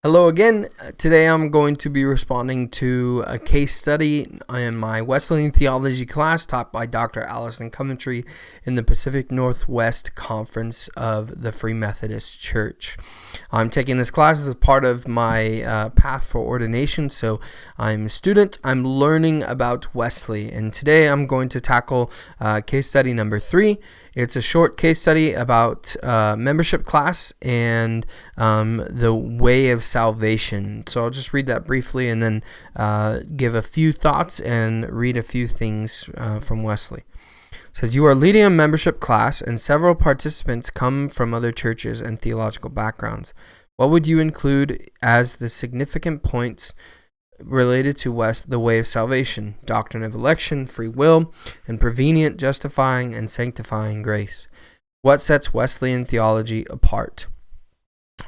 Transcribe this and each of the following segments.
Hello again. Today I'm going to be responding to a case study in my Wesleyan Theology Class taught by Dr. Allison Coventry in the Pacific Northwest Conference of the Free Methodist Church. I'm taking this class as a part of my path for ordination, so I'm a student. I'm learning about Wesley, and today I'm going to tackle case study number 3. It's a short case study about membership class and the way of salvation. So I'll just read that briefly and then give a few thoughts and read a few things from Wesley. It says, you are leading a membership class and several participants come from other churches and theological backgrounds. What would you include as the significant points related to the way of salvation, doctrine of election, free will, and prevenient justifying and sanctifying grace? What sets Wesleyan theology apart?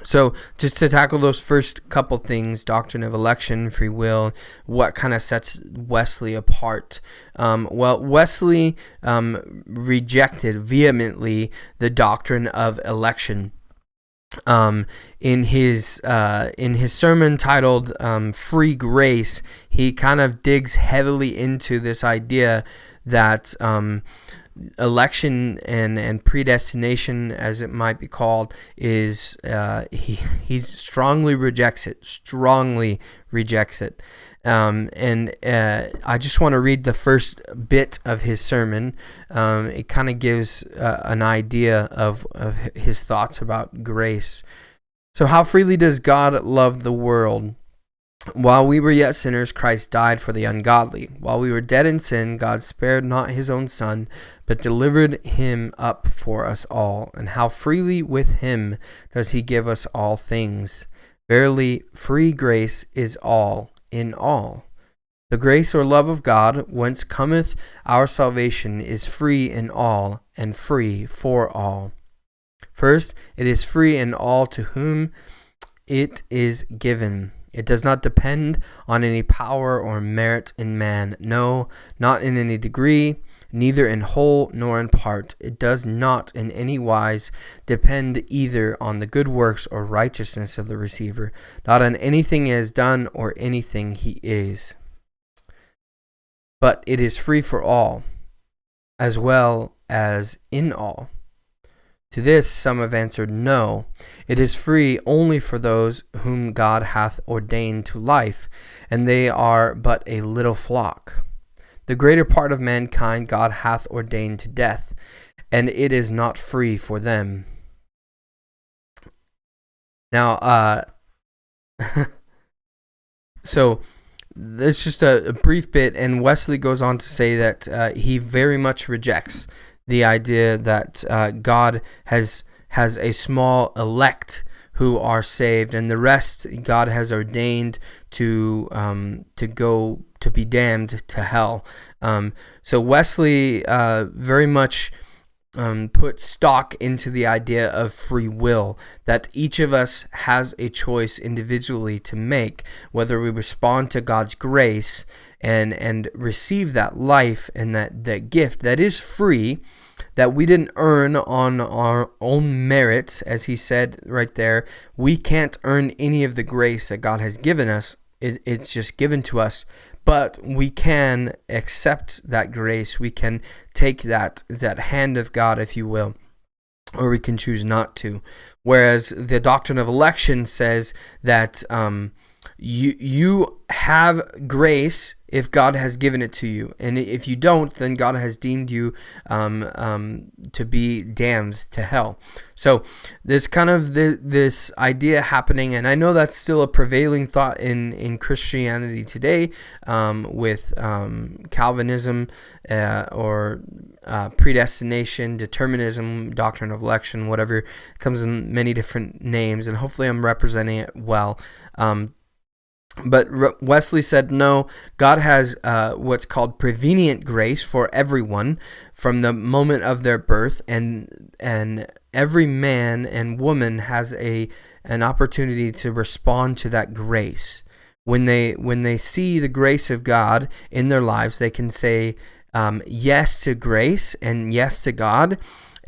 So just to tackle those first couple things, doctrine of election, free will, what kind of sets Wesley apart? Wesley rejected vehemently the doctrine of election. In his sermon titled Free Grace, he kind of digs heavily into this idea that election and predestination, as it might be called, is he strongly rejects it. And I just want to read the first bit of his sermon. It kind of gives an idea of his thoughts about grace. So, how freely does God love the world? While we were yet sinners, Christ died for the ungodly. While we were dead in sin, God spared not his own Son, but delivered him up for us all. And how freely with him does he give us all things? Verily, free grace is all in all. The grace or love of God, whence cometh our salvation, is free in all, and free for all. First, it is free in all to whom it is given. It does not depend on any power or merit in man, no, not in any degree, neither in whole nor in part. It does not in any wise depend either on the good works or righteousness of the receiver, not on anything he has done or anything he is. But it is free for all, as well as in all. To this some have answered, no, it is free only for those whom God hath ordained to life, and they are but a little flock. The greater part of mankind God hath ordained to death, and it is not free for them. Now, so that's just a brief bit, and Wesley goes on to say that he very much rejects the idea that God has a small elect who are saved, and the rest God has ordained to go to be damned to hell. So Wesley very much put stock into the idea of free will, that each of us has a choice individually to make, whether we respond to God's grace and receive that life and that gift that is free, that we didn't earn on our own merit. As he said right there, we can't earn any of the grace that God has given us. It's just given to us. But we can accept that grace. We can take that hand of God, if you will, or we can choose not to. Whereas the doctrine of election says that you have grace if God has given it to you, and if you don't, then God has deemed you to be damned to hell. So there's kind of this idea happening, and I know that's still a prevailing thought in Christianity today, with Calvinism or predestination, determinism, doctrine of election, whatever. It comes in many different names, and hopefully I'm representing it well. But Wesley said, no, God has what's called prevenient grace for everyone from the moment of their birth, and every man and woman has an opportunity to respond to that grace. When they see the grace of God in their lives, they can say yes to grace and yes to God,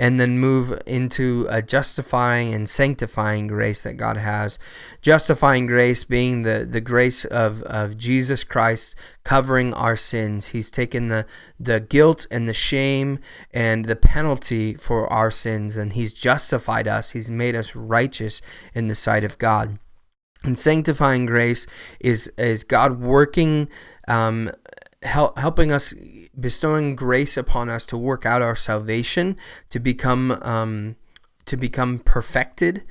and then move into a justifying and sanctifying grace that God has. Justifying grace being the grace of Jesus Christ covering our sins. He's taken the guilt and the shame and the penalty for our sins, and He's justified us. He's made us righteous in the sight of God. And sanctifying grace is God working, helping us, bestowing grace upon us to work out our salvation, to become perfected,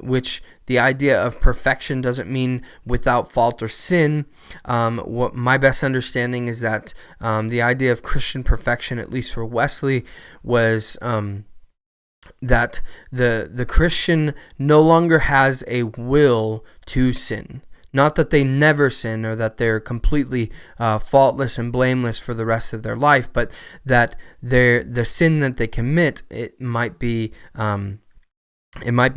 which the idea of perfection doesn't mean without fault or sin. What my best understanding is that the idea of Christian perfection, at least for Wesley, was that the Christian no longer has a will to sin. Not that they never sin or that they're completely faultless and blameless for the rest of their life, but that the sin that they commit, it might be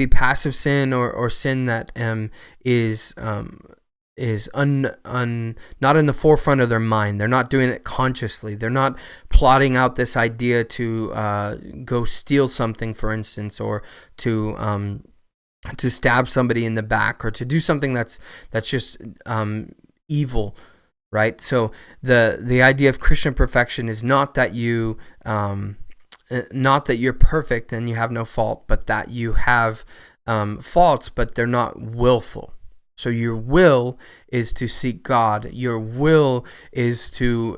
passive sin or sin that is not in the forefront of their mind. They're not doing it consciously. They're not plotting out this idea to go steal something, for instance, or to stab somebody in the back, or to do something that's just evil, right? So the idea of Christian perfection is not that you're perfect and you have no fault, but that you have faults, but they're not willful. So your will is to seek God. Your will is to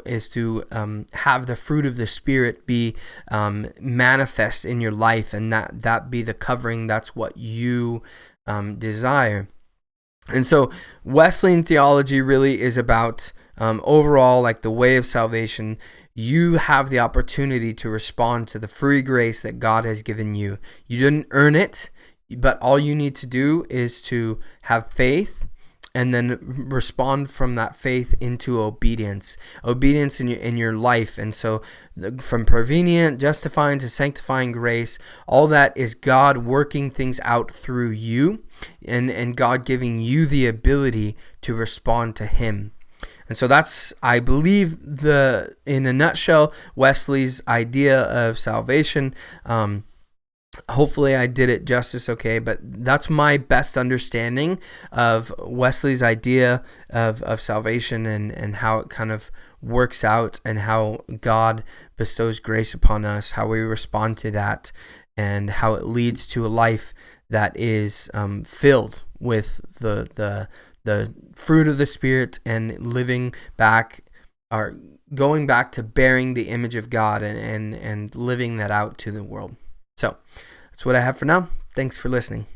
have the fruit of the Spirit be manifest in your life, and that be the covering. That's what you desire. And so Wesleyan theology really is about overall, like the way of salvation. You have the opportunity to respond to the free grace that God has given you. You didn't earn it, but all you need to do is to have faith and then respond from that faith into obedience in your life. And so from prevenient, justifying to sanctifying grace, all that is God working things out through you, and God giving you the ability to respond to Him. And so that's, I believe, in a nutshell, Wesley's idea of salvation. Hopefully I did it justice okay, but that's my best understanding of Wesley's idea of salvation and how it kind of works out, and how God bestows grace upon us, how we respond to that, and how it leads to a life that is filled with the fruit of the Spirit, and going back to bearing the image of God and living that out to the world. So that's what I have for now. Thanks for listening.